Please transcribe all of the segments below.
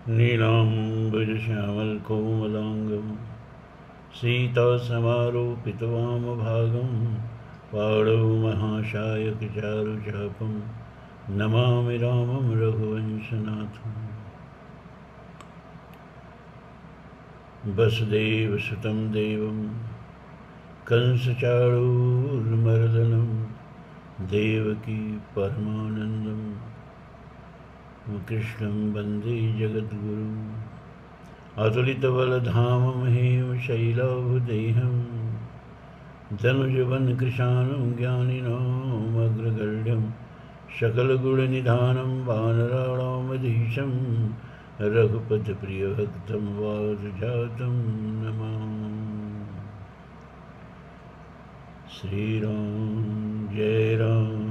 नीलाम्बुजश्यामलकोमलाङ्गं सीतासमारोपितवामभागं पाणौ महाशायकचारुचापं नमामि रामं रघुवंशनाथं। वसुदेवसुतं देवं कंसचाणूरमर्दनं देवकी परमानन्दं कृष्णं वन्दे जगद्गुरुम्। अतुलितबलधामं हेमशैलाभदेहं धनुजवनकृशानं ज्ञानिनामग्रगण्यं सकलगुणनिधानं वानराणामधीशं रघुपतिप्रियभक्तं वातजातं नमामि। श्रीराम जय राम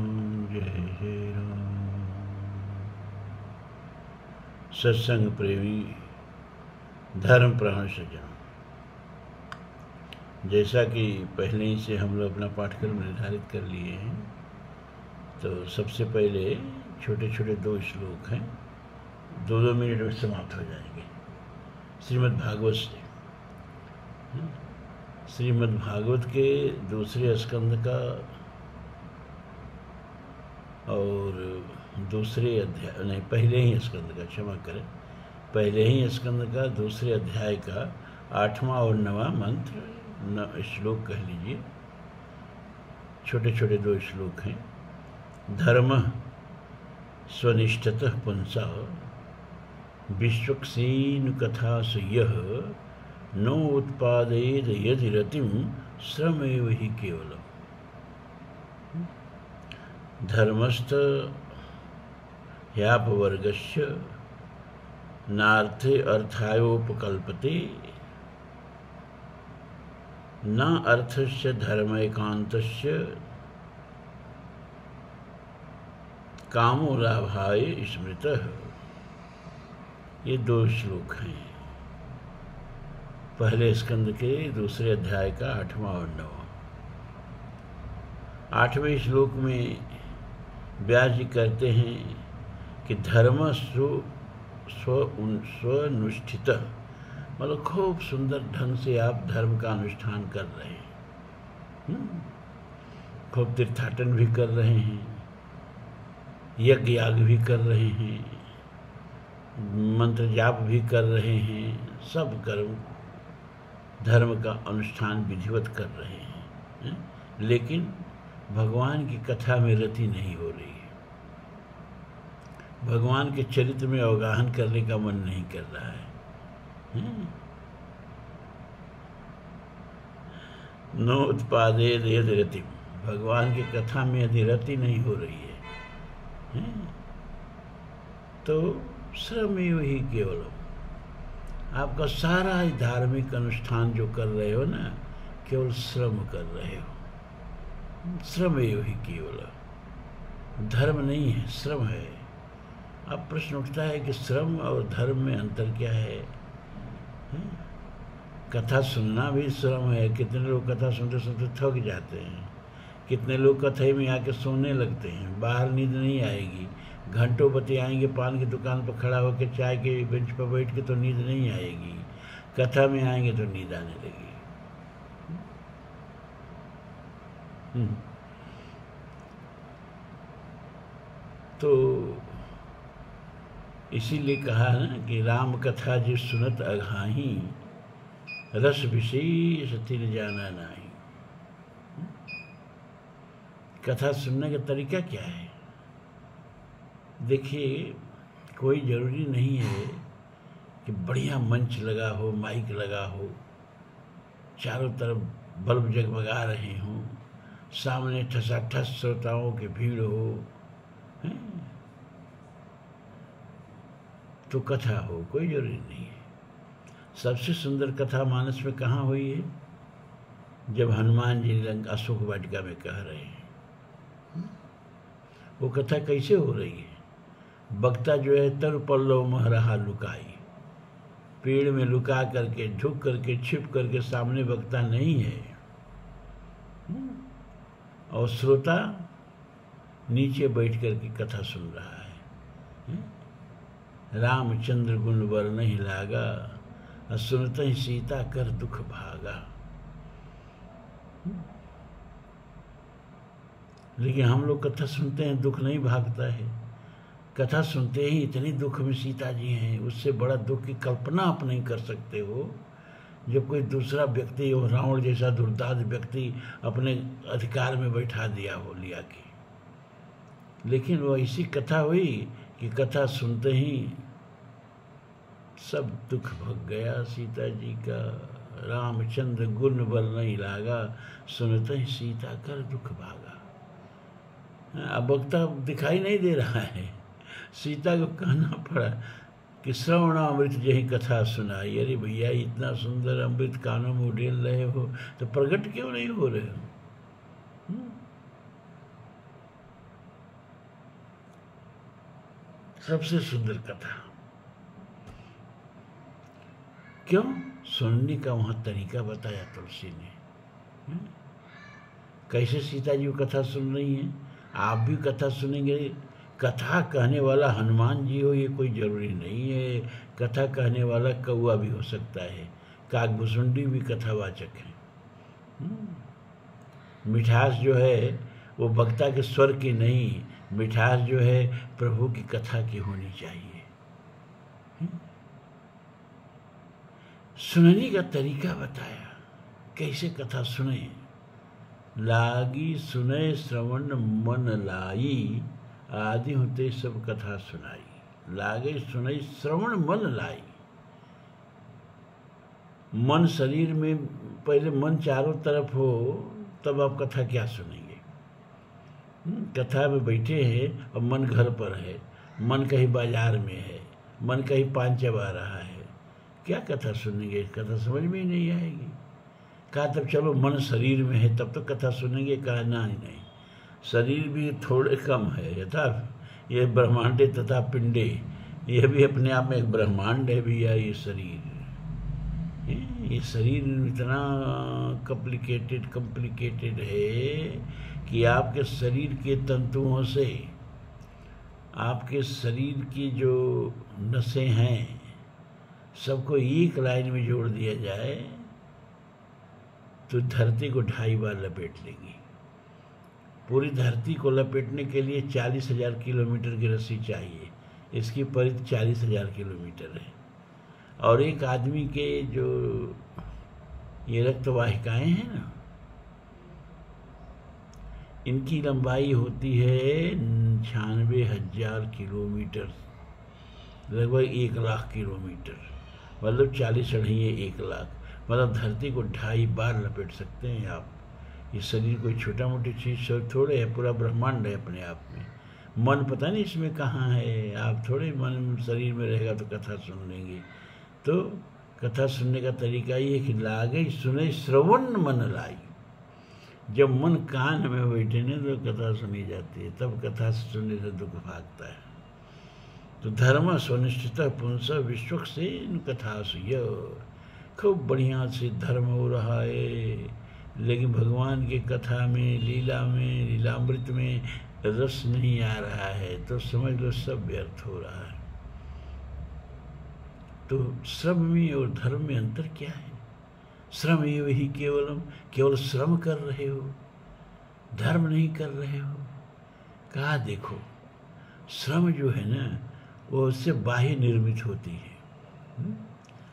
जय जय राम। सत्संग प्रेमी धर्म प्राण सज्जन, जैसा कि पहले ही से हम लोग अपना पाठ्यक्रम निर्धारित कर लिए हैं, तो सबसे पहले छोटे छोटे 2 श्लोक हैं, 2-2 मिनट में समाप्त हो जाएंगे। श्रीमद् भागवत से, श्रीमद् भागवत के दूसरे स्कंद का और दूसरे अध्याय नहीं, पहले ही स्कंद का, क्षमा करें, पहले ही स्कंद का दूसरे अध्याय का 8वां और 9वां मंत्र, श्लोक कह लीजिए। छोटे छोटे 2 श्लोक हैं। धर्म स्वनिष्ठतः पुंसा विश्वक्सेन कथासु यः नो उत्पादेद यदि रतिम श्रमेव हि केवलम्। धर्मस्थ ह्यापवर्गस्य नार्थे अर्थायोपकल्पते न अर्थस्य धर्मैकान्तस्य कामो लाभाय स्मृतः। ये 2 श्लोक हैं पहले स्कंद के दूसरे अध्याय का 8वां और 9वां। 8वें श्लोक में व्यास जी कहते हैं कि धर्म स्वनुष्ठित, मतलब खूब सुंदर ढंग से आप धर्म का अनुष्ठान कर रहे हैं, खूब तीर्थाटन भी कर रहे हैं, यज्ञ याग भी कर रहे हैं, मंत्र जाप भी कर रहे हैं, सब कर्म धर्म का अनुष्ठान विधिवत कर रहे हैं, लेकिन भगवान की कथा में रति नहीं हो रही है। भगवान के चरित्र में अवगाहन करने का मन नहीं कर रहा है। नो उत्पादेद यद रतिम, भगवान की कथा में यदि रति नहीं हो रही है, तो श्रमेव हि केवलम, आपका सारा धार्मिक अनुष्ठान जो कर रहे हो ना, केवल श्रम कर रहे हो। श्रमेव हि केवलम, धर्म नहीं है, श्रम है। अब प्रश्न उठता है कि श्रम और धर्म में अंतर क्या है? कथा सुनना भी श्रम है। कितने लोग कथा सुनते सुनते थक जाते हैं, कितने लोग कथा में आके सोने लगते हैं, बाहर नींद नहीं आएगी, घंटों बतियाएंगे पान की दुकान पर खड़ा होकर, चाय के बेंच पर बैठ के, तो नींद नहीं आएगी, कथा में आएंगे तो नींद आने लगेगी। तो इसीलिए कहा ना कि राम कथा जिस सुनत अघाही, रस विशेष तिन जाना नाही। कथा सुनने का तरीका क्या है? देखिए, कोई ज़रूरी नहीं है कि बढ़िया मंच लगा हो, माइक लगा हो, चारों तरफ बल्ब जगमगा रहे हों, सामने ठसाठस श्रोताओं की भीड़ हो, तो कथा हो। कोई जरूरी नहीं है। सबसे सुंदर कथा मानस में कहाँ हुई है? जब हनुमान जी अशोक वाटिका में कह रहे हैं। वो कथा कैसे हो रही है? वक्ता जो है तर पल्लव मह रहा लुकाई, पेड़ में लुका करके, झुक करके, छिप करके सामने वक्ता नहीं है, और श्रोता नीचे बैठ करके कथा सुन रहा है। रामचंद्र गुण बर नहीं लागा, सुनत ही सीता कर दुख भागा। लेकिन हम लोग कथा सुनते हैं, दुख नहीं भागता है। कथा सुनते ही इतनी दुख में सीता जी हैं, उससे बड़ा दुख की कल्पना आप नहीं कर सकते हो। जब कोई दूसरा व्यक्ति हो, रावण जैसा दुर्दांत व्यक्ति अपने अधिकार में बैठा दिया हो लिया के, लेकिन वो ऐसी कथा हुई कि कथा सुनते ही सब दुख भग गया सीता जी का। रामचंद्र गुण बर नहीं लागा, सुनते ही सीता कर दुख भागा। अब वक्ता दिखाई नहीं दे रहा है, सीता को कहना पड़ा कि श्रवण अमृत जही कथा सुनाई। अरे भैया, इतना सुंदर अमृत कानों में उड़ेल रहे हो तो प्रकट क्यों नहीं हो रहे हो? सबसे सुंदर कथा क्यों? सुनने का वहां तरीका बताया तुलसी ने। कैसे सीता जी कथा सुन रही हैं, आप भी कथा सुनेंगे। कथा कहने वाला हनुमान जी हो ये कोई जरूरी नहीं है, कथा कहने वाला कौआ भी हो सकता है, काकभुसुंडी भी कथावाचक है। मिठास जो है वो वक्ता के स्वर की नहीं, मिठास जो है प्रभु की कथा की होनी चाहिए। सुनने का तरीका बताया, कैसे कथा सुने। लागी सुने श्रवण मन लाई, आदि होते सब कथा सुनाई। लागे सुने श्रवण मन लाई। मन शरीर में, पहले मन चारों तरफ हो तब आप कथा क्या सुनेंगे। कथा में बैठे हैं और मन घर पर है, मन कहीं बाजार में है, मन कहीं पान चबा रहा है, क्या कथा सुनेंगे? कथा समझ में ही नहीं आएगी। कहा तब चलो मन शरीर में है तब तो कथा सुनेंगे, कहा ना ही नहीं, शरीर भी थोड़े कम है। यथा ये ब्रह्मांडे तथा पिंडे, यह भी अपने आप में एक ब्रह्मांड है भैया। ये शरीर इतना कॉम्प्लिकेटेड है कि आपके शरीर के तंतुओं से आपके शरीर की जो नसें हैं सबको एक लाइन में जोड़ दिया जाए तो धरती को 2.5 बार लपेट लेंगी। पूरी धरती को लपेटने के लिए 40,000 किलोमीटर की रस्सी चाहिए, इसकी परिधि 40,000 किलोमीटर है। और एक आदमी के जो ये रक्त वाहिकाएं हैं ना, इनकी लंबाई होती है 96,000 किलोमीटर, लगभग 1,00,000 किलोमीटर, मतलब 40 अढ़ाई 1,00,000, मतलब धरती को 2.5 बार लपेट सकते हैं आप। ये शरीर कोई छोटा मोटी चीज़ थोड़े है, पूरा ब्रह्मांड है अपने आप में। मन पता नहीं इसमें कहाँ है, आप थोड़े मन शरीर में रहेगा तो कथा सुन लेंगे। तो कथा सुनने का तरीका ये है कि लागे सुने श्रवण मन लाई। जब मन कान में बैठे ना तो कथा सुनी जाती है, तब कथा सुनने से दुख भागता है। तो धर्म सुनिश्चित पुंस विश्वक से कथा सुय, खूब बढ़िया से धर्म हो रहा है, लेकिन भगवान की कथा में, लीला में, लीलामृत में रस नहीं आ रहा है तो समझ लो सब व्यर्थ हो रहा है। तो श्रम में और धर्म में अंतर क्या है? श्रम एव ही केवलम, केवल श्रम कर रहे हो, धर्म नहीं कर रहे हो। कहा देखो, श्रम जो है ना वो उससे बाह्य निर्मित होती है।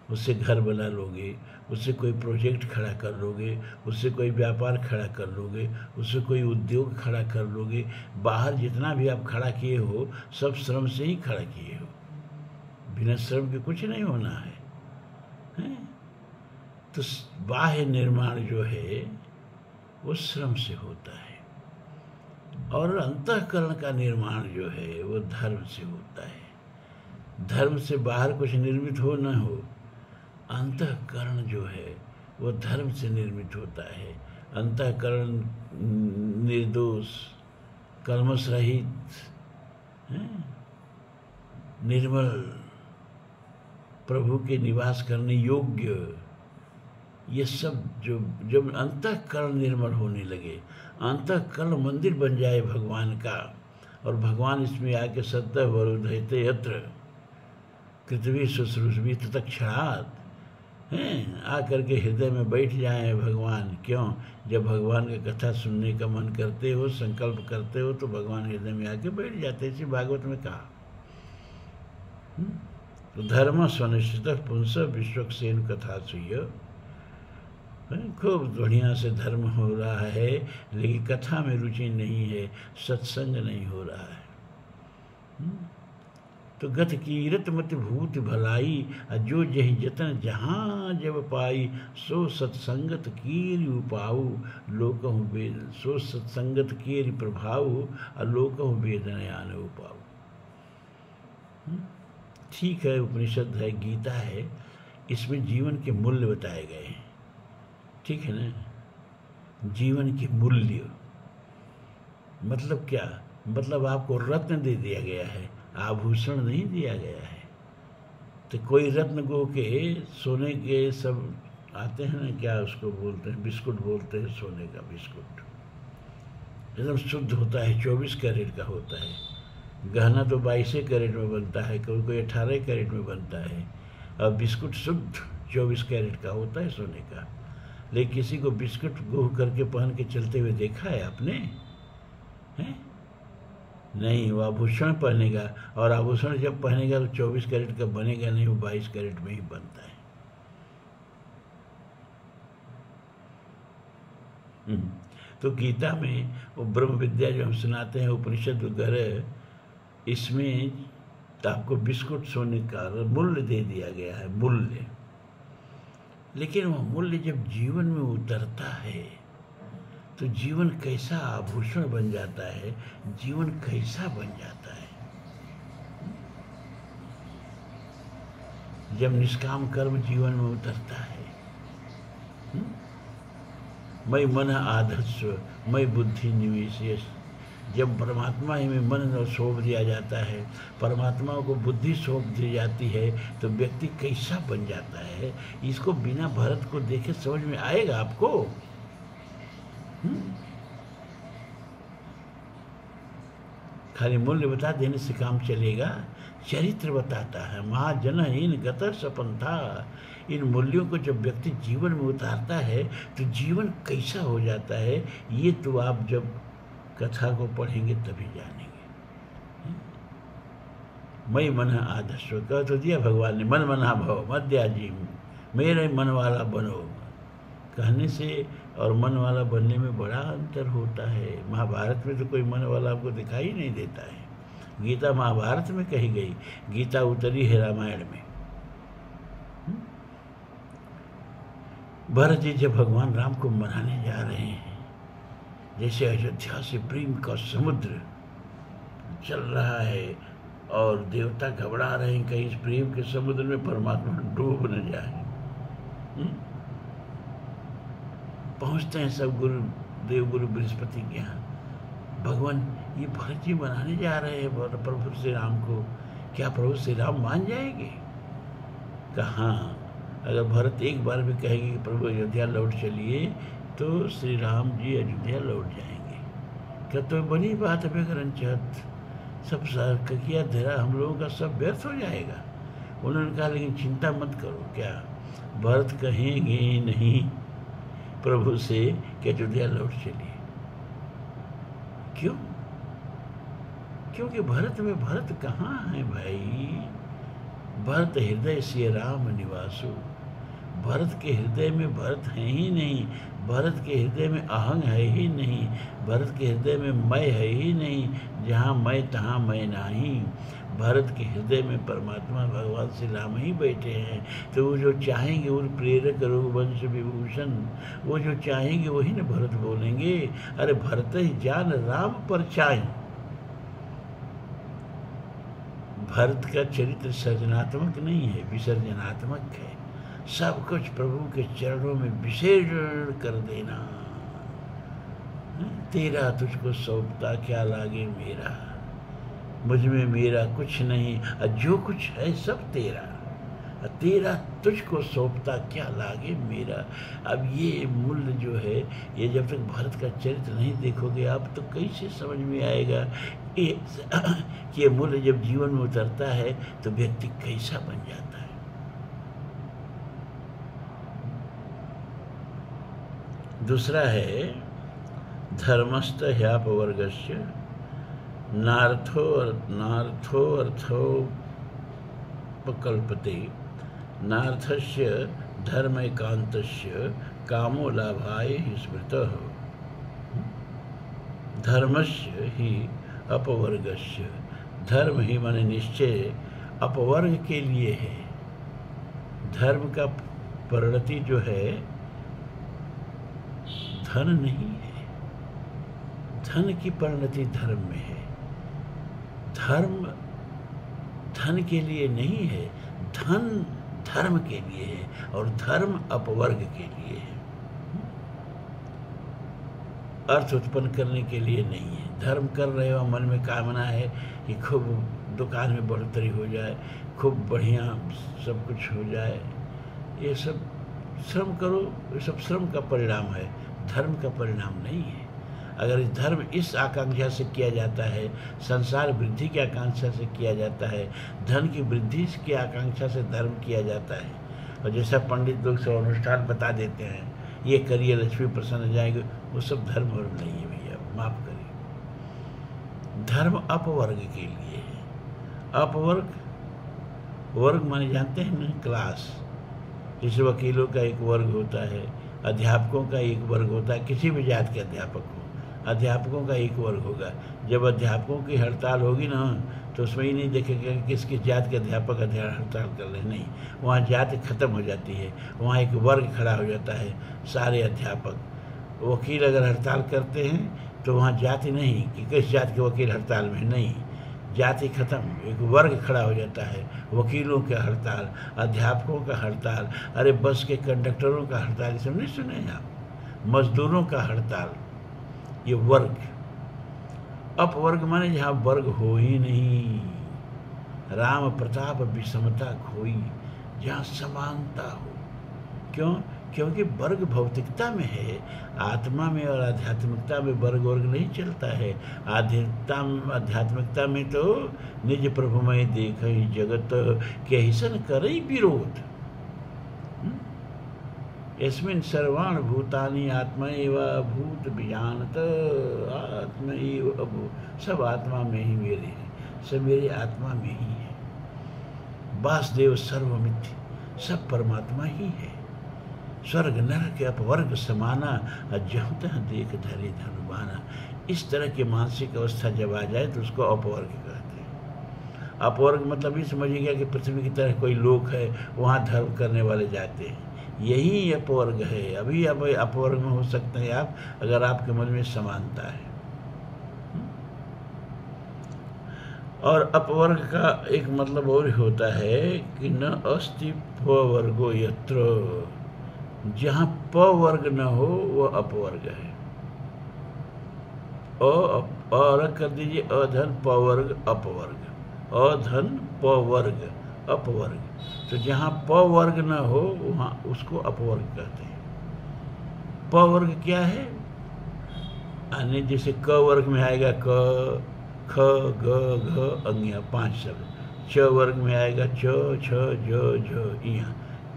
उससे घर बना लोगे, उससे कोई प्रोजेक्ट खड़ा कर लोगे, उससे कोई व्यापार खड़ा कर लोगे, उससे कोई उद्योग खड़ा कर लोगे। बाहर जितना भी आप खड़ा किए हो सब श्रम से ही खड़ा किए हो, बिना श्रम के कुछ नहीं होना है, हैं? तो बाह्य निर्माण जो है वो श्रम से होता है, और अंतःकरण का निर्माण जो है वो धर्म से होता है। धर्म से बाहर कुछ निर्मित हो न हो, अंतःकरण जो है वो धर्म से निर्मित होता है। अंतःकरण निर्दोष, कल्मष रहित, निर्मल, प्रभु के निवास करने योग्य, ये सब जो जब अंतःकरण निर्मल होने लगे, अंतःकरण मंदिर बन जाए भगवान का, और भगवान इसमें आके सत्य वरुधयते यत्र, पृथ्वी शुश्रूषवी तत्क्षणात् हैं आकर के हृदय में बैठ जाए भगवान। क्यों? जब भगवान की कथा सुनने का मन करते हो, संकल्प करते हो, तो भगवान हृदय में आके बैठ जाते। इसी भागवत में कहा। तो धर्म स्वनिश्चित पुंस विश्वक्सेन कथा सुय। खूब बढ़िया से धर्म हो रहा है, लेकिन कथा में रुचि नहीं है, सत्संग नहीं हो रहा है। तो गत कीरत मत भूत भलाई, जो जहि जतन जहाँ जब पाई, सो सत्संगत कीर उपाऊ लोकहु वेद, सो सत्संगत कीर प्रभाऊ अलोकहु वेदन आन उपाऊ। ठीक है, उपनिषद है, गीता है, इसमें जीवन के मूल्य बताए गए हैं। ठीक है ना? जीवन के मूल्य मतलब क्या? मतलब आपको रत्न दे दिया गया है, आभूषण नहीं दिया गया है। तो कोई रत्न गो के सोने के सब आते हैं ना, क्या उसको बोलते हैं, बिस्कुट बोलते हैं, सोने का बिस्कुट एकदम शुद्ध होता है, 24 कैरेट का होता है। गहना तो 22 कैरेट में बनता है, कोई कोई 18 कैरेट में बनता है, और बिस्कुट शुद्ध 24 कैरेट का होता है सोने का। लेकिन किसी को बिस्कुट गोह करके पहन के चलते हुए देखा है आपने? हैं? नहीं, वो आभूषण पहनेगा, और आभूषण जब पहनेगा तो 24 कैरेट का बनेगा नहीं, वो 22 कैरेट में ही बनता है। तो गीता में वो ब्रह्म विद्या जो हम सुनाते हैं, उपनिषद वगैरह, इसमें तो आपको बिस्कुट सोने का मूल्य दे दिया गया है, मूल्य। लेकिन वो मूल्य जब जीवन में उतरता है तो जीवन कैसा आभूषण बन जाता है, जीवन कैसा बन जाता है। जब निष्काम कर्म जीवन में उतरता है, मैं मन आधस्व मैं बुद्धि निवेश, जब परमात्मा ही में मन सौंप दिया जाता है, परमात्मा को बुद्धि सौंप दी जाती है, तो व्यक्ति कैसा बन जाता है, इसको बिना भरत को देखे समझ में आएगा आपको? खाली मूल्य बता देने से काम चलेगा? चरित्र बताता है। महाजन इन गत सपंथा। इन मूल्यों को जब व्यक्ति जीवन में उतारता है तो जीवन कैसा हो जाता है, ये तो आप जब कथा को पढ़ेंगे तभी जानेंगे। मैं मन आदर्श कह तो दिया भगवान ने, मन मना भव मध्याजी, मेरे मन वाला बनो कहने से और मन वाला बनने में बड़ा अंतर होता है। महाभारत में तो कोई मन वाला आपको दिखाई नहीं देता है। गीता महाभारत में कही गई, गीता उतरी है रामायण में। भरत जी जब भगवान राम को मनाने जा रहे हैं, जैसे अयोध्या से प्रेम का समुद्र चल रहा है और देवता घबरा रहे हैं कहीं इस प्रेम के समुद्र में परमात्मा डूब न जाए। पहुंचते हैं सब गुरु देवगुरु बृहस्पति के यहाँ। भगवान ये भरत जी मनाने जा रहे हैं प्रभु श्री राम को, क्या प्रभु श्री राम मान जाएंगे? कहाँ, अगर भरत एक बार भी कहेंगे कि प्रभु अयोध्या लौट चलिए तो श्री राम जी अयोध्या लौट जाएंगे। क्या तो बड़ी बात है बेगरन चहत, सब किया धरा हम लोगों का सब व्यर्थ हो जाएगा। उन्होंने कहा लेकिन चिंता मत करो, क्या भरत कहेंगे नहीं प्रभु से कि अयोध्या लौट चलिए। क्यों? क्योंकि भरत में भरत कहाँ है भाई? भरत हृदय से राम निवासु। भरत के हृदय में भरत है ही नहीं, भरत के हृदय में अहंग है ही नहीं, भरत के हृदय में मैं है ही नहीं, जहाँ मैं तहाँ मैं नहीं। भरत के हृदय में परमात्मा भगवान श्री राम ही बैठे हैं। तो वो जो चाहेंगे वो प्रेरक रघुवंश विभूषण, वो जो चाहेंगे वही ना भरत बोलेंगे। अरे भरत ही जान राम पर चाहे। भरत का चरित्र सर्जनात्मक नहीं है, विसर्जनात्मक है। सब कुछ प्रभु के चरणों में विसर्जन कर देना। तेरा तुझको सौंपता क्या लागे मेरा, मुझ में मेरा कुछ नहीं, जो कुछ है सब तेरा, तेरा तुझको सौंपता क्या लागे मेरा। अब ये मूल्य जो है, ये जब तक भारत का चरित्र नहीं देखोगे आप तो कैसे समझ में आएगा। कि ये मूल्य जब जीवन में उतरता है तो व्यक्ति कैसा बन जाता है। दूसरा है धर्मस्थ ह्यापवर्गस्य नार्थो अर्थोपकल्पते नार्थस्य धर्मैकान्तस्य कामो लाभाय हि स्मृतः। धर्मस्य ही अपवर्गस्य, धर्म ही माने निश्चय अपवर्ग के लिए है। धर्म का परिणति जो है धन नहीं है, धन की परिणति धर्म में है। धर्म धन के लिए नहीं है, धन धर्म के लिए है और धर्म अपवर्ग के लिए है, अर्थ उत्पन्न करने के लिए नहीं है। धर्म कर रहे हो, मन में कामना है कि खूब दुकान में बढ़ोतरी हो जाए, खूब बढ़िया सब कुछ हो जाए, ये सब श्रम करो, ये सब श्रम का परिणाम है, धर्म का परिणाम नहीं है। अगर धर्म इस आकांक्षा से किया जाता है, संसार वृद्धि की आकांक्षा से किया जाता है, धन की वृद्धि की आकांक्षा से धर्म किया जाता है, और जैसा पंडित लोग सब अनुष्ठान बता देते हैं, ये करिए लक्ष्मी प्रसन्न हो जाएगी, वो सब धर्म वर्ग नहीं है भैया, माफ करिए। धर्म अपवर्ग के लिए है। अपवर्ग, वर्ग माने जानते हैं ना, क्लास। जैसे वकीलों का एक वर्ग होता है, अध्यापकों का एक वर्ग होता है, किसी भी जात के अध्यापक हो, अध्यापकों का एक वर्ग होगा। जब अध्यापकों की हड़ताल होगी ना, तो उसमें ही नहीं देखेगा कि किसकी जात के अध्यापक हड़ताल कर रहे, नहीं, वहाँ जाति खत्म हो जाती है, वहाँ एक वर्ग खड़ा हो जाता है, सारे अध्यापक। वकील अगर हड़ताल करते हैं तो वहाँ जाति नहीं कि किस जात के वकील हड़ताल में, नहीं, जाति खत्म, एक वर्ग खड़ा हो जाता है। वकीलों का हड़ताल, अध्यापकों का हड़ताल, अरे बस के कंडक्टरों का हड़ताल, ये सब नहीं सुने हैं आप, मजदूरों का हड़ताल, ये वर्ग। अपवर्ग माने जहाँ वर्ग हो ही नहीं, राम प्रताप विषमता खोई, जहाँ समानता हो। क्यों? क्योंकि वर्ग भौतिकता में है, आत्मा में और आध्यात्मिकता में वर्ग नहीं चलता है। आध्यात्मिकता में तो निज प्रभुमय देख ही जगत के हिसन करई विरोध। यस्मिन् सर्वाण भूतानि आत्मैव भूत विजानत, आत्मैव अभूत, सब आत्मा में ही मेरे हैं, सब मेरे आत्मा में ही है। वासुदेव सर्वमिथ्य, सब परमात्मा ही है। स्वर्ग नरक अपवर्ग समाना, अजहुत देख धरे धनुबाना। इस तरह की मानसिक अवस्था जब आ जाए तो उसको अपवर्ग कहते हैं। अपवर्ग मतलब ये समझिएगा कि पृथ्वी की तरह कोई लोक है, वहाँ धर्म करने वाले जाते हैं, यही अपवर्ग है। अभी अब अपवर्ग में हो सकते हैं आप, अगर आपके मन में समानता है। और अपवर्ग का एक मतलब और होता है कि न अस्ति पवर्गो यत्र, जहाँ पवर्ग न हो वह अपवर्ग है। और कर दीजिए, अधन पवर्ग अपवर्ग, अधन पवर्ग अपवर्ग। तो जहाँ पवर्ग न हो वहाँ उसको अपवर्ग कहते हैं। पवर्ग क्या है? अन्य जैसे क वर्ग में आएगा क, ख, ग, घ, अंगिया, 5 शब्द। च वर्ग में आएगा च, छ, ज, झ, इया।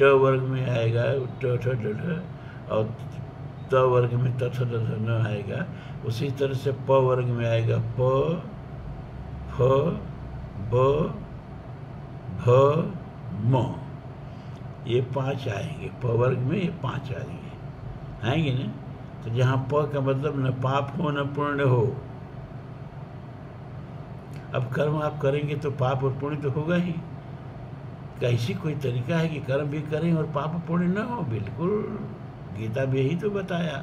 ट वर्ग में आएगा ट, ठ, ड, ढ, और त वर्ग में त, थ, द, ध, न आएगा। उसी तरह से प वर्ग में आएगा प, फ, ब, भ, म। ये 5 आएंगे प वर्ग में, ये 5 आएंगे ना। तो जहाँ प का मतलब न पाप हो न पुण्य हो। अब कर्म आप करेंगे तो पाप और पुण्य तो होगा ही। कैसी कोई तरीका है कि कर्म भी करें और पाप पुण्य न हो? बिल्कुल, गीता में यही तो बताया,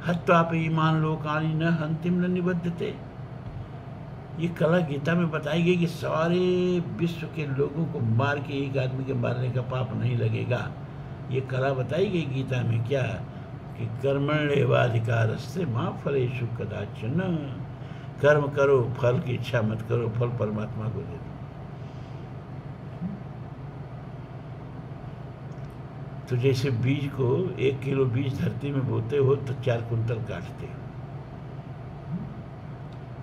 हत्वापि ईमान लोकानि न हन्तिम न निबध्यते। ये कला गीता में बताई गई कि सारे विश्व के लोगों को मार के एक आदमी के मारने का पाप नहीं लगेगा। ये कला बताई गई गीता में, क्या कि कर्मण्येवाधिकारस्ते मा फलेषु कदाचन। कर्म करो, फल की इच्छा मत करो, फल परमात्मा को दे दो। तो जैसे बीज को 1 किलो बीज धरती में बोते हो तो 4 कुंटल काटते हो।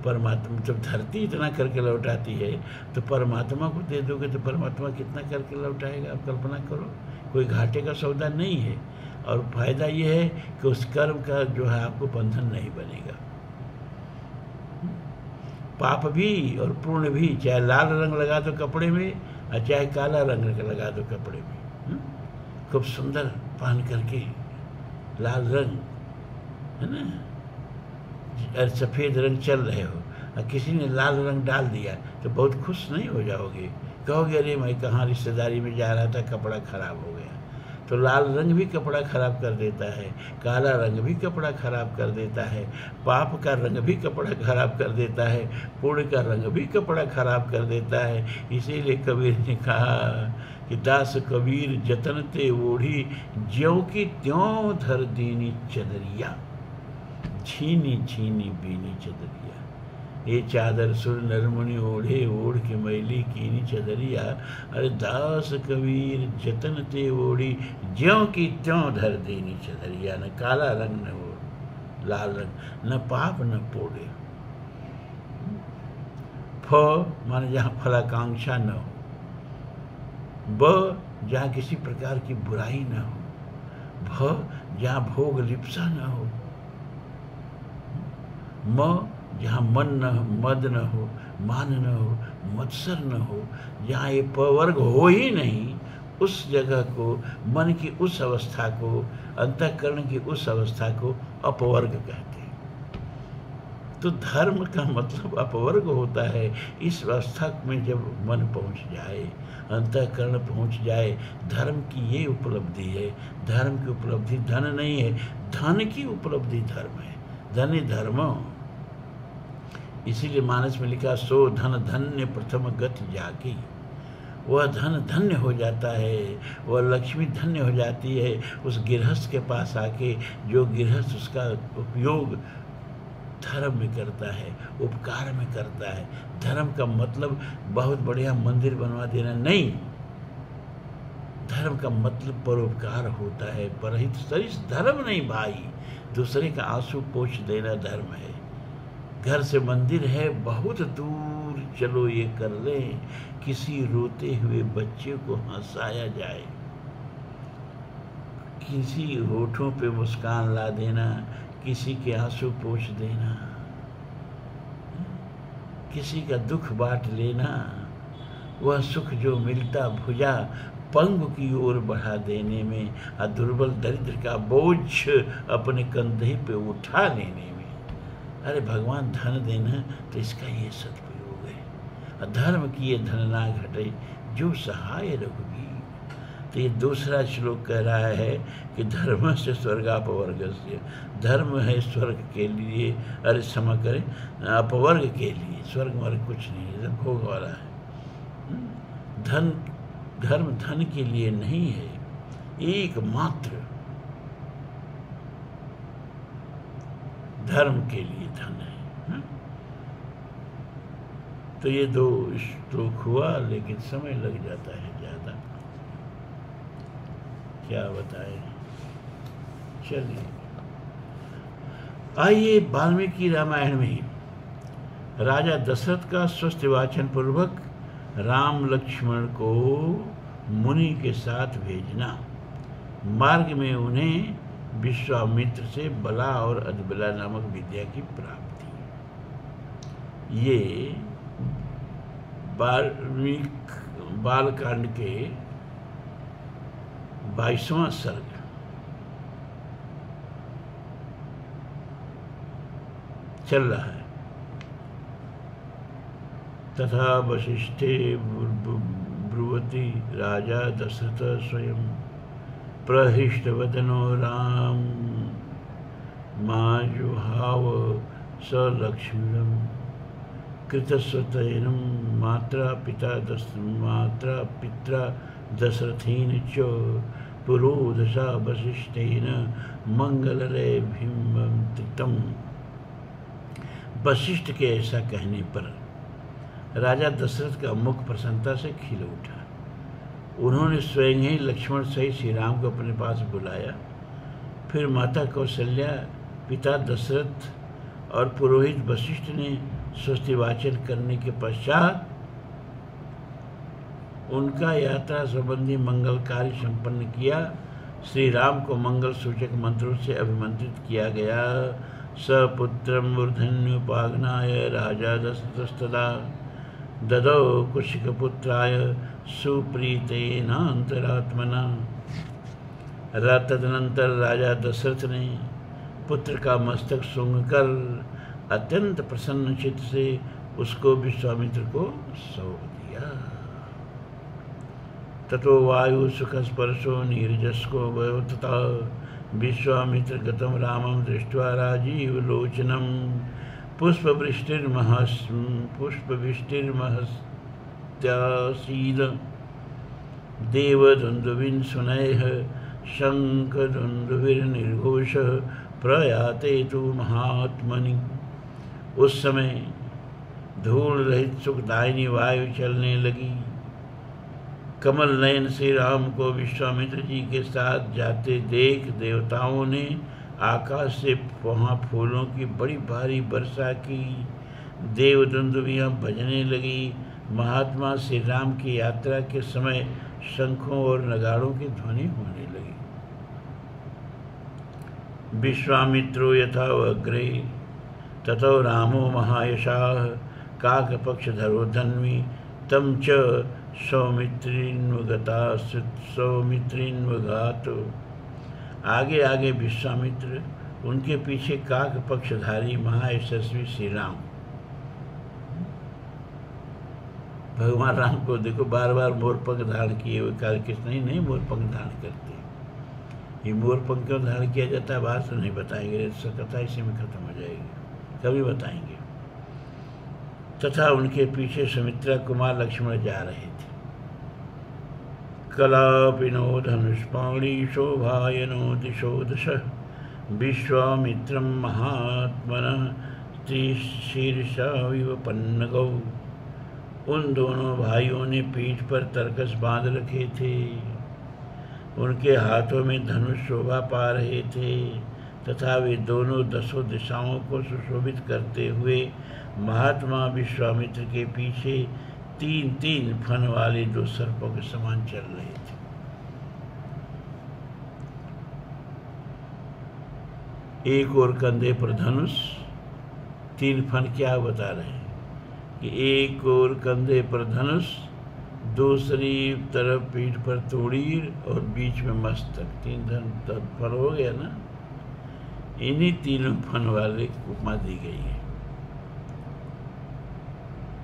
परमात्मा जब धरती इतना करके लौटाती है तो परमात्मा को दे दोगे तो परमात्मा कितना करके लौटाएगा? आप कल्पना करो। कोई घाटे का सौदा नहीं है। और फायदा ये है कि उस कर्म का जो है आपको बंधन नहीं बनेगा। पाप भी और पुण्य भी, चाहे लाल रंग लगा दो कपड़े में और चाहे काला रंग लगा दो कपड़े में, खूब सुंदर पहन करके लाल रंग, है ना, और सफ़ेद रंग चल रहे हो और किसी ने लाल रंग डाल दिया तो बहुत खुश नहीं हो जाओगे? कहोगे अरे मैं कहाँ रिश्तेदारी में जा रहा था, कपड़ा खराब हो गया। तो लाल रंग भी कपड़ा खराब कर देता है, काला रंग भी कपड़ा खराब कर देता है, पाप का रंग भी कपड़ा खराब कर देता है, पुण्य का रंग भी कपड़ा खराब कर देता है। इसीलिए कबीर ने कहा कि दास कबीर जतन ते ओढ़ी, ज्यों की त्यों धर दीनी चदरिया, छीनी छीनी बीनी चदरिया। ये चादर सुर नरमुनि ओढ़े, ओढ़ के मैली कीनी चदरिया। अरे दास कबीर जतन ते ओढ़ी, ज्यों की त्यों धर देनी चदरिया। न काला रंग न हो लाल रंग, न पाप न पोड़े। फ माने जहाँ फलाकांक्षा न हो, ब जहाँ किसी प्रकार की बुराई न हो, भ जहाँ भोग लिप्सा न हो, म जहाँ मन न हो, मद न हो, मान न हो, मत्सर न हो, जहाँ ये पवर्ग हो ही नहीं, उस जगह को, मन की उस अवस्था को, अंतःकरण की उस अवस्था को अपवर्ग कहते हैं। तो धर्म का मतलब अपवर्ग होता है। इस अवस्था में जब मन पहुँच जाए, अंतःकरण पहुँच जाए, धर्म की ये उपलब्धि है। धर्म की उपलब्धि धन नहीं है, धन की उपलब्धि धर्म है। धन धर्म, इसीलिए मानस में लिखा सो धन धन्य प्रथम गति जाकी। वह धन धन्य हो जाता है, वह लक्ष्मी धन्य हो जाती है उस गृहस्थ के पास आके, जो गृहस्थ उसका उपयोग धर्म में करता है, उपकार में करता है। धर्म का मतलब बहुत बढ़िया मंदिर बनवा देना नहीं, धर्म का मतलब परोपकार होता है। परहित सरिस धर्म नहीं भाई, दूसरे का आंसू पोंछ देना धर्म है। घर से मंदिर है बहुत दूर, चलो ये कर लें, किसी रोते हुए बच्चे को हंसाया जाए, किसी होठों पे मुस्कान ला देना, किसी के आंसू पोंछ देना, किसी का दुख बांट लेना, वह सुख जो मिलता भुजा पंग की ओर बढ़ा देने में, और दुर्बल दरिद्र का बोझ अपने कंधे पे उठा लेने में। अरे भगवान धन देना तो इसका ये सदुपयोग है। धर्म की ये धन ना घटे जो सहाय रघुवीर। तो ये दूसरा श्लोक कह रहा है कि धर्म से स्वर्गापवर्गस्य, धर्म है स्वर्ग के लिए, अरे क्षमा करें, अपवर्ग के लिए। स्वर्ग वर्ग कुछ नहीं है, सब भोग वाला है। धर्म धन के लिए नहीं है, एकमात्र धर्म के लिए धन है। तो ये दो श्लोक हुआ, लेकिन समय लग जाता है ज़्यादा, क्या बताएं। चलिए आइए वाल्मीकि रामायण में राजा दशरथ का स्वस्तिवाचन पूर्वक राम लक्ष्मण को मुनि के साथ भेजना, मार्ग में उन्हें विश्वामित्र से बला और अदबला नामक विद्या की प्राप्ति। ये बालकांड के 22वां सर्ग। चल रहा है। तथा वशिष्ठे ब्रुवति राजा दशरथ स्वयं, प्रहृष्टवदनो राम माजुहाव स लक्ष्मणं, कृतस्वतैनं मात्रा पित्रा दशरथेन च, पुरोधसा वशिष्ठेन मंगलरैभिमंत्रितम्। वशिष्ठ के ऐसा कहने पर राजा दशरथ का मुख प्रसन्नता से खिल उठा। उन्होंने स्वयं ही लक्ष्मण सहित श्री राम को अपने पास बुलाया। फिर माता कौशल्या, पिता दशरथ और पुरोहित वशिष्ठ ने स्वस्ति वाचन करने के पश्चात उनका यात्रा संबंधी मंगल कार्य संपन्न किया। श्री राम को मंगल सूचक मंत्रों से अभिमंत्रित किया गया। सपुत्रम मूर्धन्युपाघ्नाय राजा दशरथस्तदा ददौ कुशिकपुत्राय सुप्रीतेनांतरात्मना। तदनंतर राजा दशरथ ने पुत्र का मस्तक सूंघकर अत्यंत प्रसन्न चित्त से उसको विश्वामित्र को सौंप दिया। ततो वायु सुख स्पर्शो नीरजस्को तथा विश्वामित्र गतम रामम दृष्ट्वा राजीव लोचनम पुष्पवृष्टिर्महस्त्यासीद देवदुन्दुभिन् सुनैः शङ्खदुन्दुभिर्निर्घोषः प्रयाते तु महात्मनि। उस समय धूल रहित सुखदायिनी वायु चलने लगी। कमल नयन श्री राम को विश्वामित्र जी के साथ जाते देख देवताओं ने आकाश से वहाँ फूलों की बड़ी भारी वर्षा की। देवदुन्दुभियाँ बजने लगी। महात्मा श्री राम की यात्रा के समय शंखों और नगाड़ों की ध्वनि होने लगी। विश्वामित्रो यथा अग्रे ततो रामो महायशाः काकपक्षधरो धन्वी तम च सौमित्रिन्वगात। आगे आगे विश्वामित्र, उनके पीछे काक पक्षधारी महायशस्वी श्री राम। भगवान राम को देखो बार बार मोरपंख धारण किए हुए कार्य कृष्ण नहीं मोरपंख धारण करते। ये मोरपंख क्यों धारण किया जाता है बात तो नहीं बताएंगे, कथा इसी में खत्म हो जाएगी, कभी बताएंगे। तथा उनके पीछे सुमित्रा कुमार लक्ष्मण जा रहे थे। कलापिनो धनुष्पाणी शोभायनो दिशो दश विश्वामित्रं महात्मनः त्रिशीर्षाविव पन्नगौ। उन दोनों भाइयों ने पीठ पर तरकस बांध रखे थे। उनके हाथों में धनुष शोभा पा रहे थे तथा वे दोनों दसों दिशाओं को सुशोभित करते हुए महात्मा विश्वामित्र के पीछे तीन तीन फन वाले दो सर्पों के समान चल रहे थे। एक और कंधे पर धनुष, तीन फन क्या बता रहे हैं कि एक और कंधे पर धनुष, दूसरी तरफ पीठ पर तोड़ीर और बीच में मस्तक, तीन फन हो गया ना। इन्हीं तीनों फन वाले उपमा दी गई है।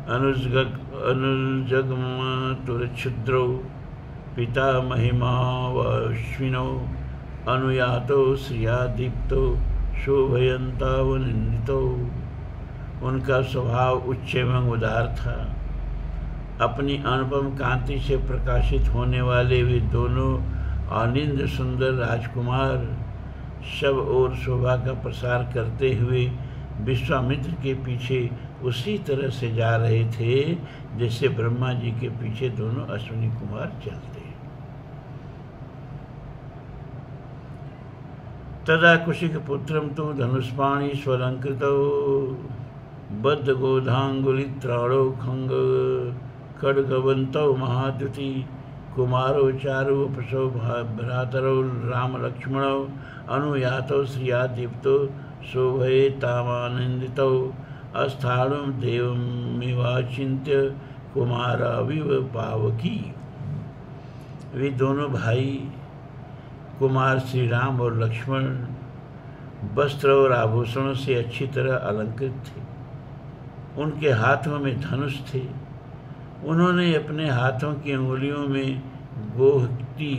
अनुजगमतुरछुद्रौ पिता महिमावश्विनौ अनुयातो श्रियादीप्तो शोभयन्तावनिन्दितो। उनका स्वभाव उच्च एवं उदार था। अपनी अनुपम कांति से प्रकाशित होने वाले वे दोनों अनिंद सुंदर राजकुमार सब और शोभा का प्रसार करते हुए विश्वामित्र के पीछे उसी तरह से जा रहे थे जैसे ब्रह्मा जी के पीछे दोनों अश्विनी कुमार चलते। तदा कुशिक पुत्रम तो धनुष्पाणी स्वलंकृतौ बद्ध गोधांगुलित्राणो खंग खड्गवंतौ महाद्युति कुमारो चारु उपसौ भ्रातरौ राम लक्ष्मणौ अनुयातौ श्रियादीप्तो शोभये तामानंदितौ अस्थाणुं देवमिवाचिन्त्य कुमाराविव पावकी। वे दोनों भाई कुमार श्री राम और लक्ष्मण वस्त्र और आभूषणों से अच्छी तरह अलंकृत थे। उनके हाथों में धनुष थे। उन्होंने अपने हाथों की अंगुलियों में गोहटी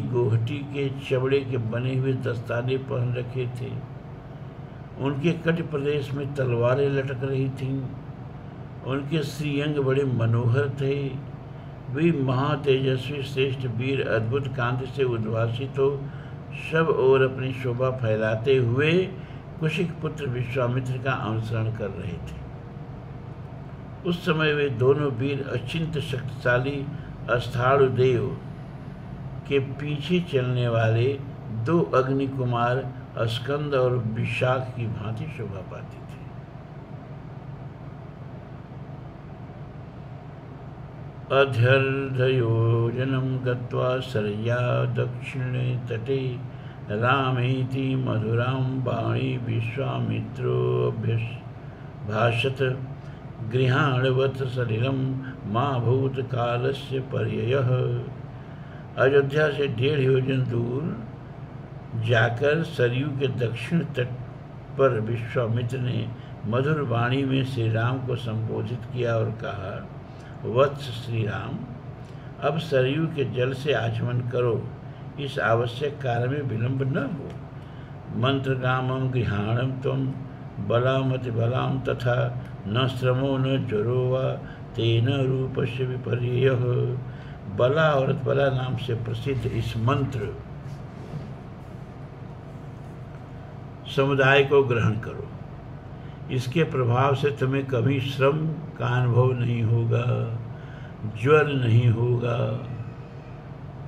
के चमड़े के बने हुए दस्ताने पहन रखे थे। उनके कट प्रदेश में तलवारें लटक रही थीं। उनके श्रीअंग बड़े मनोहर थे। वे महातेजस्वी श्रेष्ठ वीर अद्भुत कांति से उद्भासित हो सब और अपनी शोभा फैलाते हुए कुशिक पुत्र विश्वामित्र का अनुसरण कर रहे थे। उस समय वे दोनों वीर अचिंत्य शक्तिशाली अस्थाणुदेव के पीछे चलने वाले दो अग्नि कुमार स्कंद और विशाख की भांति शोभा पाते थे। अध्यर्धयोजनं गत्वा सरया दक्षिणे तटे रामेति मधुरां वाणी विश्वामित्रोऽभ्यभाषत गृहाणवत् सलिलं मा भूतकालस्य पर्ययः। अयोध्या से 1.5 योजन दूर जाकर सरयू के दक्षिण तट पर विश्वामित्र ने मधुर वाणी में श्री राम को संबोधित किया और कहा, वत्स श्री राम, अब सरयू के जल से आचमन करो, इस आवश्यक कार्य में विलंब न हो। मंत्रकामं गृहाणं त्वं बलामतिबलां तथा न श्रमो न ज्वरो वा तेन रूपस्य विपर्ययः। बला और बला नाम से प्रसिद्ध इस मंत्र समुदाय को ग्रहण करो, इसके प्रभाव से तुम्हें कभी श्रम का अनुभव नहीं होगा, ज्वर नहीं होगा,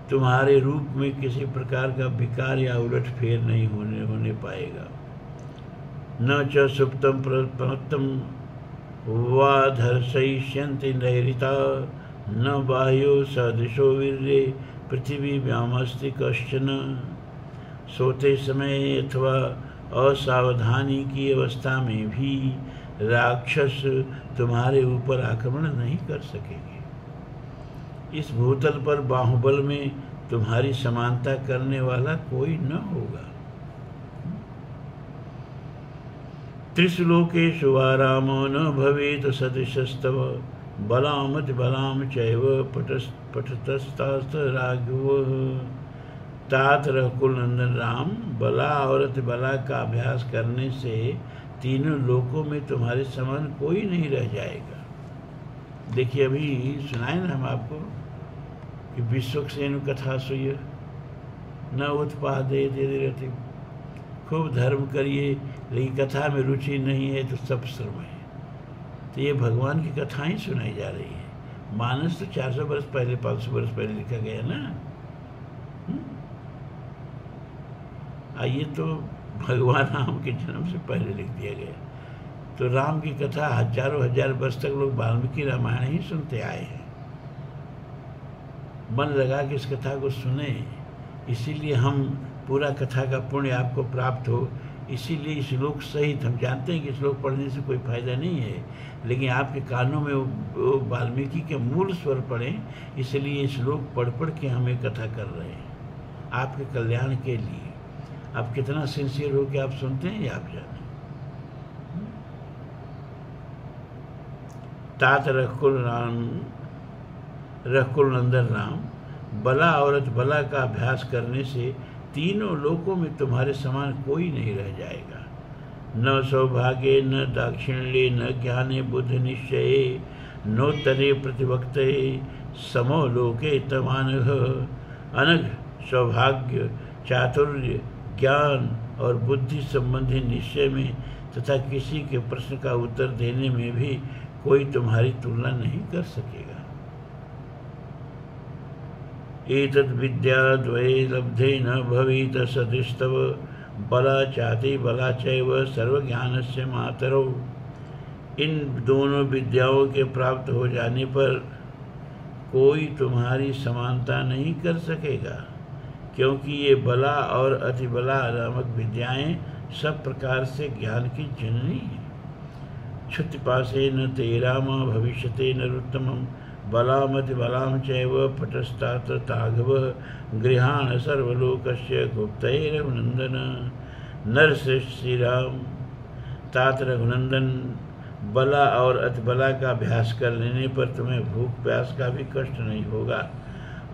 तुम्हारे रूप में किसी प्रकार का विकार या उलटफेर नहीं होने पाएगा। न च सुप्तम प्रमत्तम वाधर्षयिष्यन्ति नैरिता न बाह्यो सदृशो वीर्ये पृथ्वी व्यामस्ति कश्चन। सोते समय अथवा असावधानी की अवस्था में भी राक्षस तुम्हारे ऊपर आक्रमण नहीं कर सकेंगे। इस भूतल पर बाहुबल में तुम्हारी समानता करने वाला कोई न होगा। त्रिश्लोकेषु वा रामो न भवेत् सदृशस्तव बलामति बलाम चैव पठतस्तात राघवः। तात रघुकुल नंदन राम, बला और अति बला का अभ्यास करने से तीनों लोकों में तुम्हारे समान कोई नहीं रह जाएगा। देखिए, अभी सुनाए ना हम आपको कि विश्वक्सेन कथा सुय न उत्पादे रहती, खूब धर्म करिए लेकिन कथा में रुचि नहीं है तो सब श्रम है। तो ये भगवान की कथाएं सुनाई जा रही है। मानस तो 400 वर्ष पहले 500 वर्ष पहले लिखा गया ना। आइए तो भगवान राम के जन्म से पहले लिख दिया गया। तो राम की कथा हजारों हजार वर्ष तक लोग वाल्मीकि रामायण ही सुनते आए हैं। मन लगा कि इस कथा को सुने, इसीलिए हम पूरा कथा का पुण्य आपको प्राप्त हो। इसीलिए श्लोक सहित, हम जानते हैं कि श्लोक पढ़ने से कोई फायदा नहीं है, लेकिन आपके कानों में वो वाल्मीकि के मूल स्वर पढ़ें, इसलिए ये श्लोक पढ़ पढ़ के हम ये कथा कर रहे हैं आपके कल्याण के लिए। आप कितना सिंसियर हो कि आप सुनते हैं, ये आप जाने। तात रघुकुल नंदन राम, बला और बला का अभ्यास करने से तीनों लोकों में तुम्हारे समान कोई नहीं रह जाएगा। न सौभाग्ये न दाक्षिण्ये न ज्ञाने बुद्ध निश्चये नोत्तरे प्रतिवक्तये समो लोके तमानघ। अनघ सौभाग्य, चातुर्य, ज्ञान और बुद्धि संबंधी निश्चय में तथा किसी के प्रश्न का उत्तर देने में भी कोई तुम्हारी तुलना नहीं कर सकेगा। एतद् विद्या द्वये लब्धे न भवेत् सदृशतव बला चाति बला चैव सर्वज्ञानस्य मातरौ। इन दोनों विद्याओं के प्राप्त हो जाने पर कोई तुम्हारी समानता नहीं कर सकेगा, क्योंकि ये बला और अतिबला नामक विद्याएं सब प्रकार से ज्ञान की जननी हैं। क्षुतिपासे न ते राम भविष्यते नरोत्तमं बलामति बलाम चैव पटस्तात ताघव गृहाण सर्वलोकस्य गुप्तये रघुनंदन। नरश्रेष्ठ श्री राम, तात रघुनंदन, बला और अतिबला का अभ्यास कर लेने पर तुम्हें भूख प्यास का भी कष्ट नहीं होगा।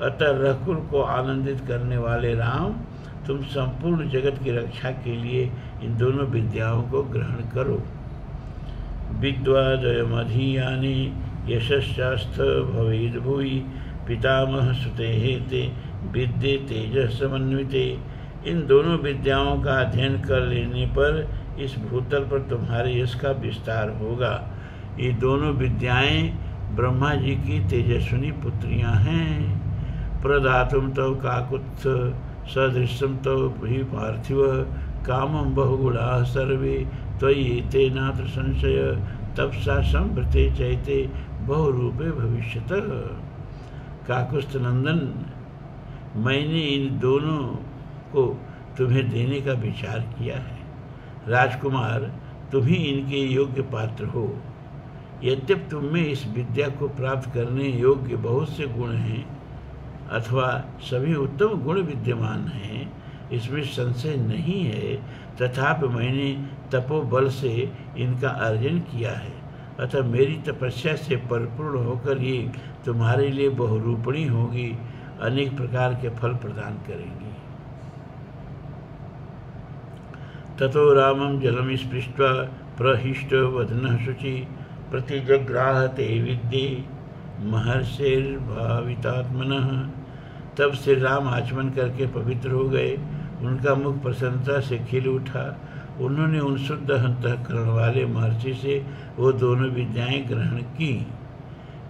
अतः रघुकुल को आनंदित करने वाले राम, तुम संपूर्ण जगत की रक्षा के लिए इन दोनों विद्याओं को ग्रहण करो। विद्वादयमधीयानि यशश्चास्थ भवेद् भुवि पितामह सुतेः ते विद्ये तेजः समन्विते। इन दोनों विद्याओं का अध्ययन कर लेने पर इस भूतल पर तुम्हारे यश का विस्तार होगा। ये दोनों विद्याएं ब्रह्मा जी की तेजस्विनी पुत्रियां हैं। प्रदातुम तव काकुत्थ सदृशम तव ही पार्थिव कामं बहुगुणाः सर्वे त्वयि ते नात्र संशय तपसा संभृते चैते बहुरूपे भविष्यतः। काकुस्थ नंदन, मैंने इन दोनों को तुम्हें देने का विचार किया है। राजकुमार, तुम ही इनके योग्य पात्र हो। यद्यपि तुम में इस विद्या को प्राप्त करने योग्य बहुत से गुण हैं अथवा सभी उत्तम गुण विद्यमान हैं, इसमें संशय नहीं है, तथापि मैंने तपोबल से इनका अर्जन किया है, अतः मेरी तपस्या से परिपूर्ण होकर ये तुम्हारे लिए बहुरूपणी होगी, अनेक प्रकार के फल प्रदान करेंगी। ततो रामं जलम स्पृष्ट्वा प्रहिष्ट वदनः शुचि प्रतिजग्राह ते विद्ये महर्षिर्भावितात्मनः। तब श्री राम आचमन करके पवित्र हो गए, उनका मुख प्रसन्नता से खिल उठा। उन्होंने उन शुद्ध अंतःकरण वाले महर्षि से वो दोनों विद्याएं ग्रहण की।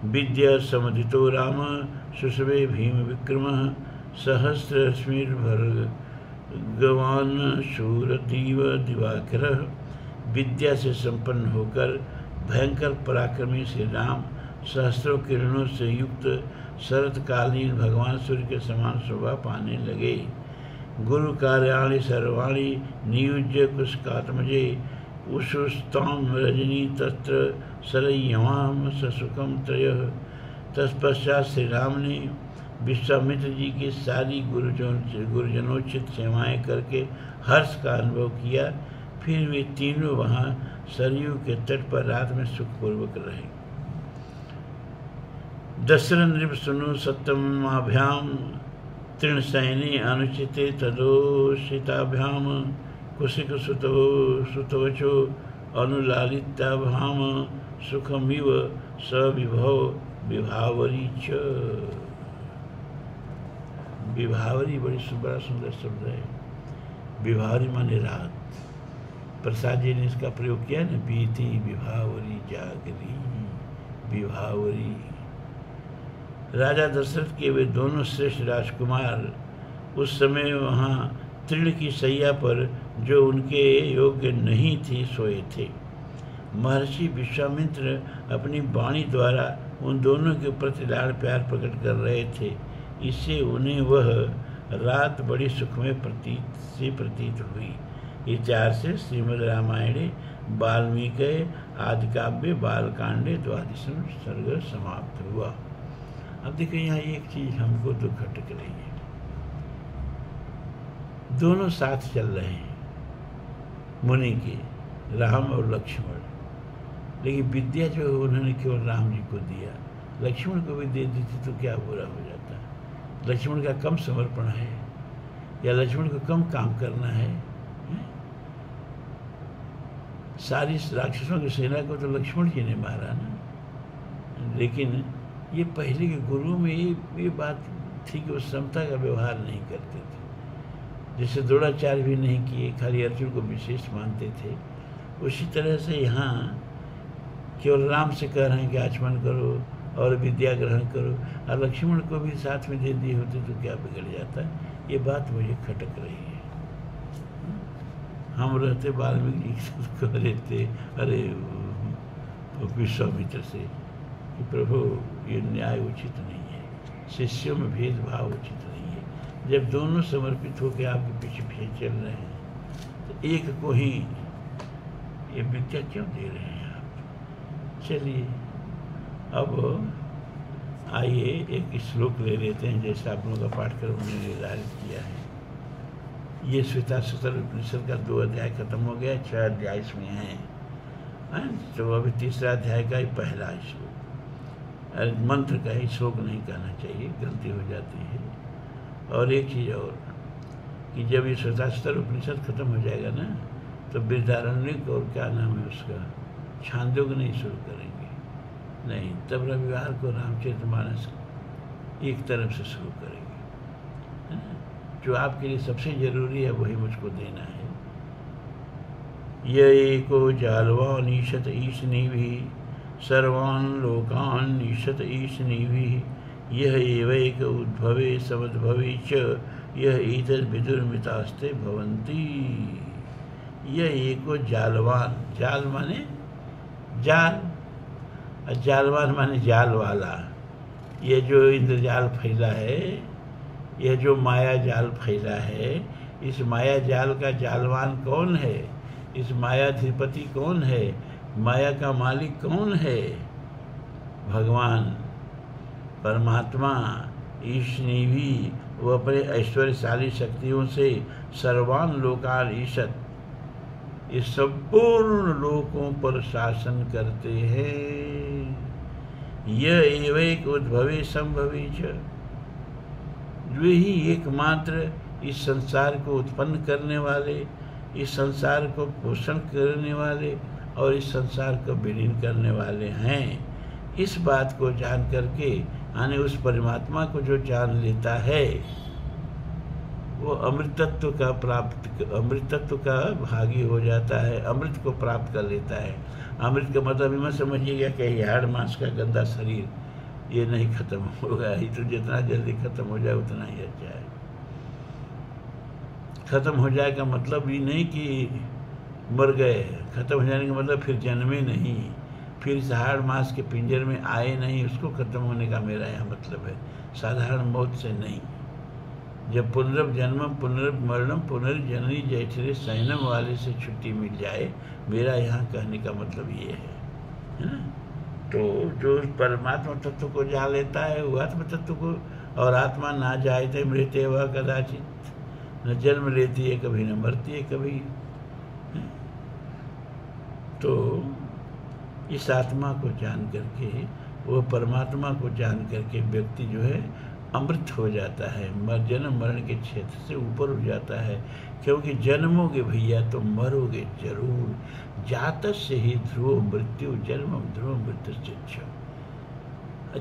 विद्या समुदितो राम सुषवे भीम विक्रम सहस्रश्मिर्भर्गवान शूरदीव दिवाकर। विद्या से संपन्न होकर भयंकर पराक्रमी श्री राम सहस्रों किरणों से युक्त शरतकालीन भगवान सूर्य के समान शोभा पाने लगे। गुरु कार्याणि सर्वाणि नियुज्य कुशकात्मजे उषुस्ताम रजनी तत्र सरय्याम ससुखम त्रयः। तत्पश्चात श्री राम ने विश्वामित्र जी की सारी गुरुजनोचित सेवाएं करके हर्ष का अनुभव किया। फिर वे तीनों वहाँ सरयू के तट पर रात में सुखपूर्वक रहे। दशरथ नृप सुनु सप्तमाभ्याम तृणसैने अनुचिते तदोषिताभ्याम कुशिक सुतवचो अनुलालिताभ्याम सुखमिव सविभव विभावरी च। विभावरी बड़ा सुंदर शब्द है। विभावरी माने रात। प्रसाद जी ने इसका प्रयोग किया ना, बीती विभावरी जागरी विभावरी। राजा दशरथ के वे दोनों श्रेष्ठ राजकुमार उस समय वहाँ तृण की शैया पर जो उनके योग्य नहीं थी सोए थे। महर्षि विश्वामित्र अपनी वाणी द्वारा उन दोनों के प्रति लाड़ प्यार प्रकट कर रहे थे। इससे उन्हें वह रात बड़ी सुखमय प्रतीत हुई। इतिहास से श्रीमद् रामायणे वाल्मीकि आदिकाव्य बालकांडे 12वां सर्ग समाप्त हुआ। अब देखिए यहाँ एक चीज हमको तो खटक रही है। दोनों साथ चल रहे हैं मुनि के, राम और लक्ष्मण, लेकिन विद्या जो उन्होंने केवल राम जी को दिया, लक्ष्मण को भी दे दी थी तो क्या बुरा हो जाता। लक्ष्मण का कम समर्पण है या लक्ष्मण को कम काम करना है? सारी राक्षसों की सेना को तो लक्ष्मण जी ने मारा ना। लेकिन ये पहले के गुरु में ये बात थी कि वो समता का व्यवहार नहीं करते थे। जैसे द्रोणाचार्य भी नहीं किए, खाली अर्जुन को विशेष मानते थे, उसी तरह से यहाँ केवल राम से कह रहे हैं कि आचमन करो और विद्या ग्रहण करो, और लक्ष्मण को भी साथ में दे दिए होते तो क्या बिगड़ जाता। ये बात मुझे खटक रही है। हम रहते वाल्मीकि जी कह लेते अरे विश्वामित्र से कि प्रभु ये न्याय उचित नहीं है, शिष्यों में भेदभाव उचित नहीं है। जब दोनों समर्पित होकर आपके पीछे पीछे चल रहे हैं तो एक को ही ये विद्या क्यों दे रहे हैं आप? चलिए अब आइए एक श्लोक ले लेते हैं, जैसे आप लोगों का पाठ्यक्रम ने निर्धारित किया है। ये श्वेताश्वतर उपनिषद का 2 अध्याय खत्म हो गया, 6 अध्याय इसमें हैं। तो अभी तीसरा अध्याय का ही पहला श्लोक, मंत्र का ही श्लोक नहीं कहना चाहिए, गलती हो जाती है। और एक चीज़ और कि जब ये श्वेताश्वतर उपनिषद खत्म हो जाएगा ना, तो बृहदारण्यक और क्या नाम है उसका, छांदोग्य नहीं शुरू करेंगे। नहीं, तब रविवार को रामचरितमानस एक तरफ से शुरू करेंगे। जो आपके लिए सबसे जरूरी है वही मुझको देना है। ये एको जालवान ईशत ईशनिभि सर्वान् लोकान् ईशत ईशनिभि यह एवैक उद्भवे समद्भवे च यह एतद् विदुर्मितास्ते भवन्ति। यह एको जालवान, जाल माने जाल, जालवान माने जाल वाला। ये जो इंद्रजाल फैला है, यह जो माया जाल फैला है, इस माया जाल का जालवान कौन है? इस मायाधिपति कौन है? माया का मालिक कौन है? भगवान परमात्मा ईशनिवी, वो अपने ऐश्वर्यशाली शक्तियों से सर्वान लोकान ईशत, इस संपूर्ण लोकों पर शासन करते हैं। यह एवैक उद्भवे संभवी च, वे ही एकमात्र इस संसार को उत्पन्न करने वाले, इस संसार को पोषण करने वाले और इस संसार को विलीन करने वाले हैं। इस बात को जान करके, यानी उस परमात्मा को जो जान लेता है, वो अमृतत्व का भागी हो जाता है, अमृत को प्राप्त कर लेता है। अमृत का मतलब मत समझिएगा कि हाड़ मांस का गंदा शरीर ये नहीं खत्म होगा, ही तो जितना जल्दी खत्म हो जाए उतना ही अच्छा है। खत्म हो जाए का मतलब ये नहीं कि मर गए, खत्म हो जाने का मतलब फिर जन्मे नहीं, फिर इस हाड़ मांस के पिंजर में आए नहीं, उसको खत्म होने का मेरा यहाँ मतलब है, साधारण मौत से नहीं। जब पुनर्जन्मम पुनर्मरणम पुनर्जननी जैठरे सैनम वाले से छुट्टी मिल जाए, मेरा यहाँ कहने का मतलब ये है ना। तो जो परमात्मा तत्व को जान लेता है वो आत्म तत्व को, और आत्मा ना जायते मृत्य वह कदाचित, न जन्म लेती है कभी, न मरती है कभी। तो इस आत्मा को जान करके, वो परमात्मा को जान करके व्यक्ति जो है अमृत हो जाता है, जन्म मरण के क्षेत्र से ऊपर उठ जाता है। क्योंकि जन्मोगे भैया तो मरोगे जरूर, जातस्य ही ध्रुव मृत्यु जन्म ध्रुव मृत्यु।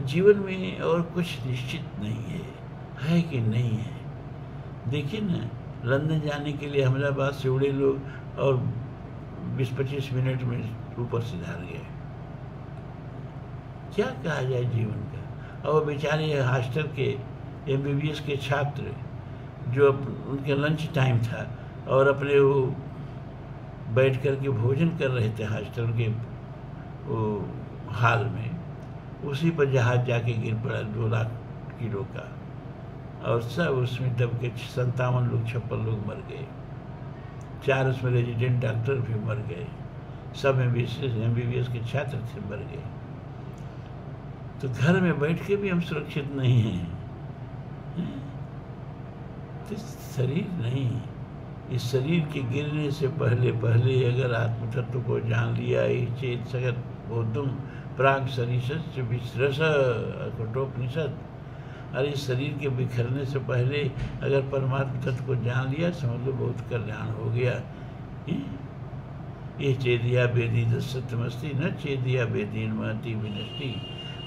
जीवन में और कुछ निश्चित नहीं है कि नहीं है। देखिए ना, लंदन जाने के लिए अहमदाबाद से उड़े लोग और 20-25 मिनट में ऊपर सिधार गए। क्या कहा जाए जीवन का। और बेचारे हॉस्टल के MBBS के छात्र जो उनके लंच टाइम था और अपने वो बैठ कर के भोजन कर रहे थे हॉस्टल के वो हाल में, उसी पर जहाज जाके गिर पड़ा 2 लाख किलो का, और सब उसमें दब के 57 लोग 56 लोग मर गए, 4 उसमें रेजिडेंट डॉक्टर भी मर गए, सब MBBS के छात्र थे मर गए। तो घर में बैठ के भी हम सुरक्षित नहीं हैं। तो शरीर नहीं, इस शरीर के गिरने से पहले अगर आत्म तत्व को जान लिया, चेत सगत बोधुम प्राग शरीरस्य विश्रस कठोपनिषद, और इस शरीर के बिखरने से पहले अगर परमात्मा तत्व को जान लिया, समझ लो बहुत कल्याण हो गया। ये चेदिया वेदी सत्यमस्ती न चेदिया वेदी महती विनष्टि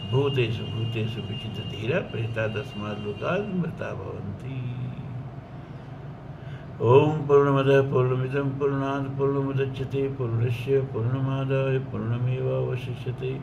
भूतेषु भूतेषु विचित्र धीरा प्रेता तस्मात् लोकात् मृता भवन्ति। ओम पूर्णमदः पूर्णमिदं पूर्णात् पूर्णमुदच्यते पूर्णस्य पूर्णमादाय पूर्णमेवावशिष्यते।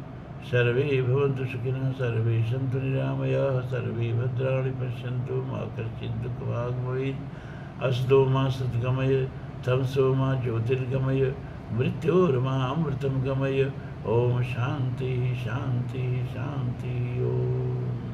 सर्वे भवन्तु सुखिनः, सर्वे सन्तु निरामयाः, सर्वे भद्राणि पश्यन्तु, मा कश्चित् दुःखभाग् भवेत्। अस्तु मा सद्गमय, तमसो मा ज्योतिर्गमय, मृत्योर्मा अमृतं गमय। ओम शांति शांति शांति ओम।